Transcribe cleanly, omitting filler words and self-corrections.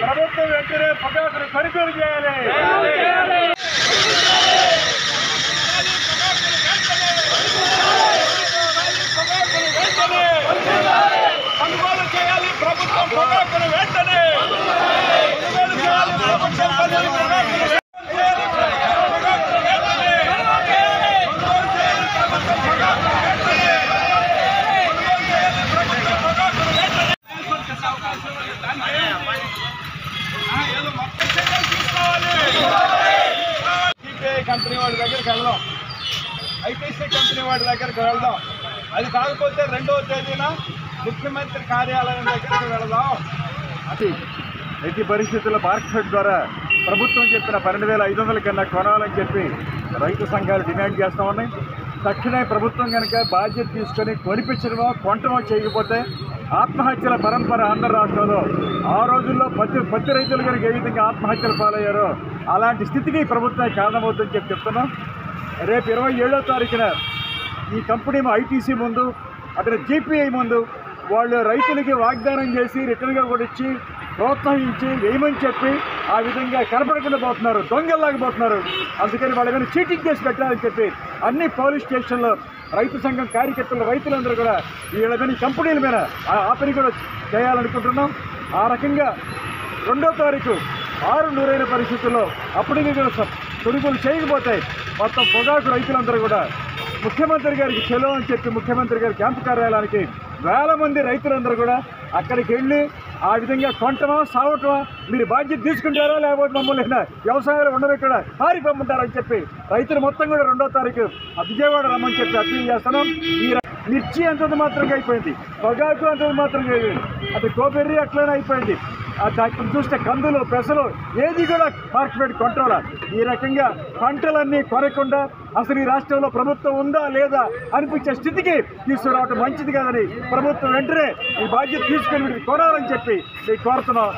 ప్రభుత్వం వెంటనే పొగాకును కొనుగోలు చేయాలి. కొనుగోలు చేయాలి ప్రభుత్వం పొగాకును వెంటనే కొనుగోలు చేయాలి ప్రభుత్వం. కంపెనీ వాడి దగ్గరికి వెళ్దాం, ఐటీసీ కంపెనీ వాడి దగ్గరికి వెళ్దాం. అది కాకపోతే 2వ తేదీన ముఖ్యమంత్రి కార్యాలయం దగ్గరికి వెళదాం. అది ఎట్టి పరిస్థితుల్లో మార్కెట్ ద్వారా ప్రభుత్వం చెప్పిన 12,500 కన్నా కొనాలని చెప్పి రైతు సంఘాలు డిమాండ్ చేస్తూ ఉన్నాయి. తక్షణమే ప్రభుత్వం కనుక బాధ్యత తీసుకొని కొనిపించడమో కొంటమో చేయకపోతే ఆత్మహత్యల పరంపర ఆంధ్ర రాష్ట్రంలో ఆ రోజుల్లో పత్తి రైతులు కనుక ఏ విధంగా ఆత్మహత్యలు పాలయ్యారో అలాంటి స్థితికి ప్రభుత్వం కారణమవుతుందని చెప్తున్నాం. రేపు 27వ తారీఖున ఈ కంపెనీ ఐటీసీ ముందు అక్కడ జీపీఐ ముందు వాళ్ళు రైతులకి వాగ్దానం చేసి రిటర్న్గా కూడా ఇచ్చి ప్రోత్సహించి వేయమని చెప్పి ఆ విధంగా కనపడకుండా పోతున్నారు, దొంగల్లాగా పోతున్నారు. అందుకని వాళ్ళ మీద చీటింగ్ కేసు పెట్టాలని చెప్పి అన్ని పోలీస్ స్టేషన్లో రైతు సంఘం కార్యకర్తలు రైతులందరూ కూడా వీళ్ళ మీద కంపెనీల మీద ఆ పని కూడా చేయాలనుకుంటున్నాం. ఆ రకంగా 2వ తారీఖు 6 పరిస్థితుల్లో అప్పటికి కూడా కొనుగోలు చేయకపోతే మొత్తం పొగాకు రైతులందరూ కూడా ముఖ్యమంత్రి గారికి చెలో అని చెప్పి ముఖ్యమంత్రి గారి క్యాంపు కార్యాలయానికి వేల మంది రైతులందరూ కూడా అక్కడికి వెళ్ళి ఆ విధంగా కొంటమా సావటమా మీరు బాధ్యత తీసుకుంటారా లేకపోతే మమ్మల్ని వ్యవసాయాలు ఉండబెట్టడా పారిపోమంటారని చెప్పి రైతులు మొత్తం కూడా 2వ తారీఖు విజయవాడ రమ్మని చెప్పి అప్పీల్ చేస్తున్నాం. ఈ మిర్చి అంతంత మాత్రంగా అయిపోయింది, పొగాకు అంతంత మాత్రంగా అయిపోయింది, అది గోబెర్రీ అట్లనే అయిపోయింది. చూస్తే కందులు పెసలు ఏది కూడా మార్కెట్ కొంటారా? ఈ రకంగా పంటలన్నీ కొనకుండా అసలు ఈ రాష్ట్రంలో ప్రభుత్వం ఉందా లేదా అనిపించే స్థితికి తీసుకురావటం మంచిది కాదని ప్రభుత్వం వెంటనే ఈ బాధ్యత తీసుకొని కొనాలని చెప్పి కోరుతున్నాం.